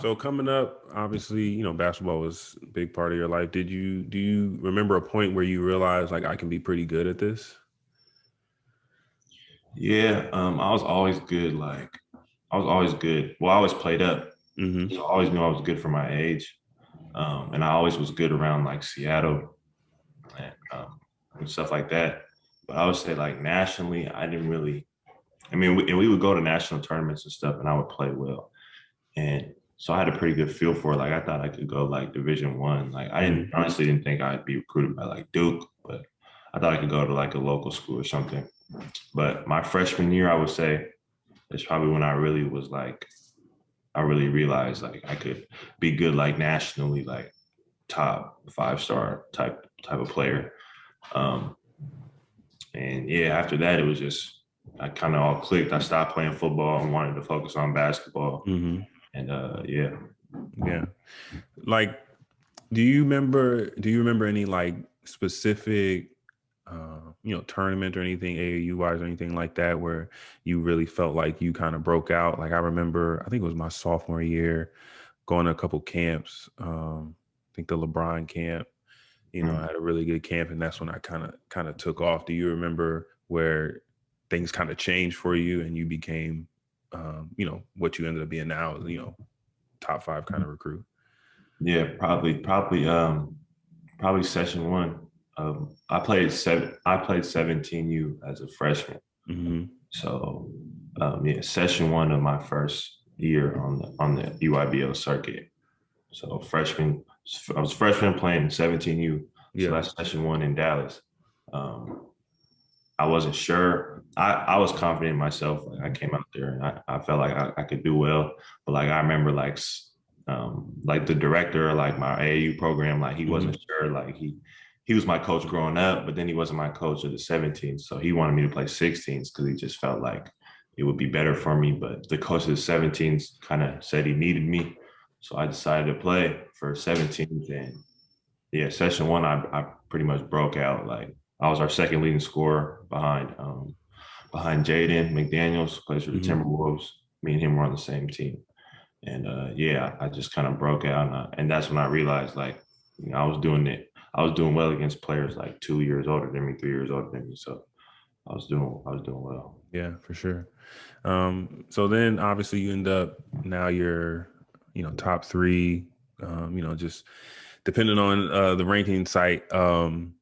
So coming up, obviously, basketball was a big part of your life. Do you remember a point where you realized like I can be pretty good at this? Yeah, I was always good. I was always good. Well, I always played up. Mm-hmm. So I always knew I was good for my age. And I always was good around like Seattle and stuff like that. But I would say like nationally, I didn't really. I mean, we would go to national tournaments and stuff, and I would play well. And so I had a pretty good feel for it. Like I thought I could go like Division 1. Like I didn't Mm-hmm. honestly didn't think I'd be recruited by like Duke, but I thought I could go to like a local school or something. But my freshman year, I would say, is probably when I really was like, I really realized like I could be good like nationally, like top 5-star type of player. Um, and yeah, after that, it was just I kind of all clicked. I stopped playing football and wanted to focus on basketball. Mm-hmm. And yeah, Yeah. Like, do you remember any like specific tournament or anything AAU wise or anything like that where you really felt like you kind of broke out? Like I remember, I think it was my sophomore year going to a couple camps. I think the LeBron camp. I mm, had a really good camp, and that's when I kind of took off. Do you remember where things kind of changed for you and you became, what you ended up being now? Top five kind of recruit. yeah, probably session 1. I played 17U as a freshman. Mm-hmm. So yeah, session 1 of my first year on the UIBL circuit. So I was freshman playing 17U. So Yeah. that's session 1 in Dallas. Um, I wasn't sure. I was confident in myself. Like I came out there and I felt like I could do well. But like I remember like the director of like my AAU program, like he wasn't Mm-hmm. sure. Like he was my coach growing up, but then he wasn't my coach of the 17s. So he wanted me to play 16s because he just felt like it would be better for me. But the coach of the 17s kind of said he needed me. So I decided to play for 17s. And yeah, session 1, I pretty much broke out. Like I was our second leading scorer behind Jaden McDaniels, plays for the Mm-hmm. Timberwolves. Me and him were on the same team. And yeah, I just kind of broke out, and that's when I realized like I was doing it. I was doing well against players like 2 years older than me, 3 years older than me. So I was doing well. Yeah, for sure. So then obviously you end up now you're, top three, just depending on the ranking site. Mhm.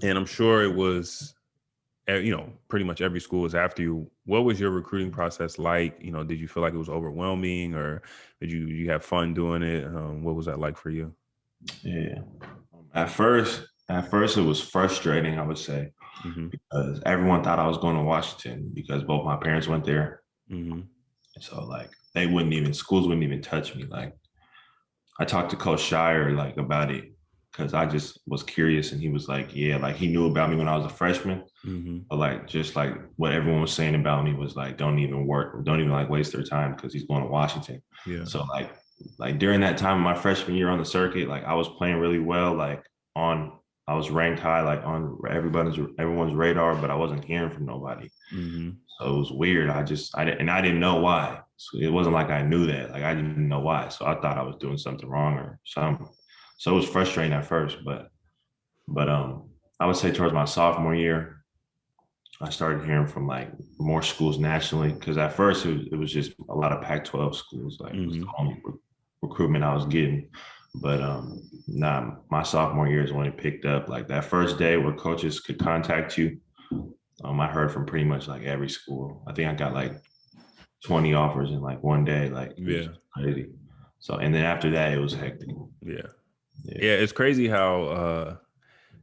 And I'm sure it was, pretty much every school was after you. What was your recruiting process like? Did you feel like it was overwhelming or did you have fun doing it? What was that like for you? Yeah. At first it was frustrating, I would say, Mm-hmm. because everyone thought I was going to Washington because both my parents went there. Mm-hmm. So like schools wouldn't even touch me. Like I talked to Coach Shire like about it because I just was curious, and he was like, yeah, like he knew about me when I was a freshman, Mm-hmm. but like just like what everyone was saying about me was like, don't even like waste their time because he's going to Washington. Yeah. So like during that time of my freshman year on the circuit, like I was playing really well, like on I was ranked high, like on everyone's radar, but I wasn't hearing from nobody. Mm-hmm. So it was weird. I didn't know why. So it wasn't like I knew that. Like I didn't know why. So I thought I was doing something wrong or something. So it was frustrating at first, but I would say towards my sophomore year, I started hearing from like more schools nationally because at first it was just a lot of Pac-12 schools. Like it was the Mm-hmm. only recruitment I was getting. But nah, my sophomore year is when it picked up. Like that first day where coaches could contact you, I heard from pretty much like every school. I think I got like 20 offers in like one day. Like it was Yeah. crazy. So and then after that, it was hectic. Yeah. Yeah, Yeah. It's crazy how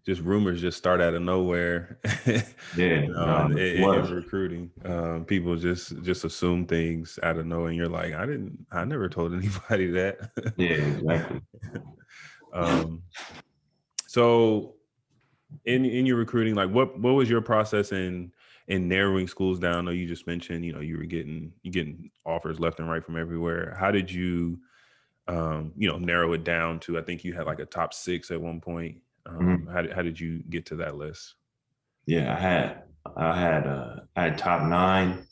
just rumors just start out of nowhere, yeah, no, it in was. recruiting. People just assume things out of nowhere, and you're like, I never told anybody that. Yeah, exactly. um, so in your recruiting, like what was your process in narrowing schools down? I know you just mentioned, you getting offers left and right from everywhere. How did you narrow it down to, I think you had like a top six at one point. Mhm. How did you get to that list? Yeah, I had top 9,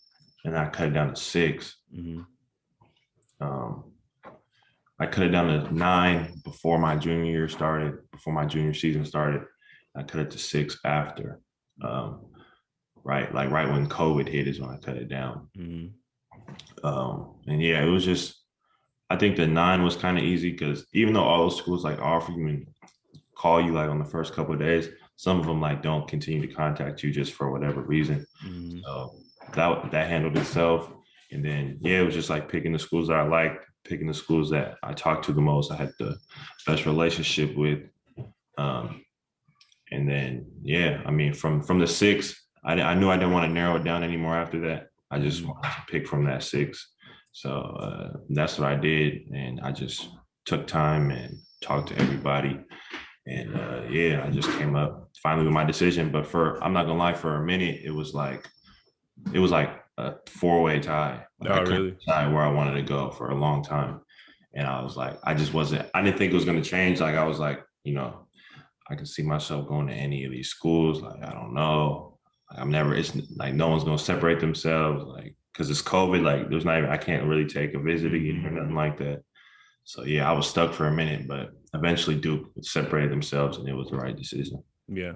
and I cut it down to 6. Mm-hmm. Um, I cut it down to 9 before my junior year started, before my junior season started. I cut it to 6 after. Right, like right when COVID hit is when I cut it down. Mm-hmm. And yeah, it was just, I think the 9 was kind of easy because even though all those schools like offer you and call you like on the first couple of days, some of them like don't continue to contact you just for whatever reason. Mm-hmm. So that handled itself. And then yeah, it was just like picking the schools that I liked, picking the schools that I talked to the most, I had the best relationship with. And then yeah, I mean from the 6, I knew I didn't want to narrow it down anymore after that. I just wanted to pick from that 6. So that's what I did. And I just took time and talked to everybody. And yeah, I just came up finally with my decision. But I'm not gonna lie, for a minute, it was like a 4-way tie. Like I Oh, couldn't really? decide where I wanted to go for a long time. And I was like, I didn't think it was gonna change. Like I was like, I can see myself going to any of these schools. Like, I don't know. It's like no one's gonna separate themselves. Like, because it's COVID, like there's not even, I can't really take a visit again or nothing like that. So yeah, I was stuck for a minute, but eventually Duke separated themselves and it was the right decision. Yeah.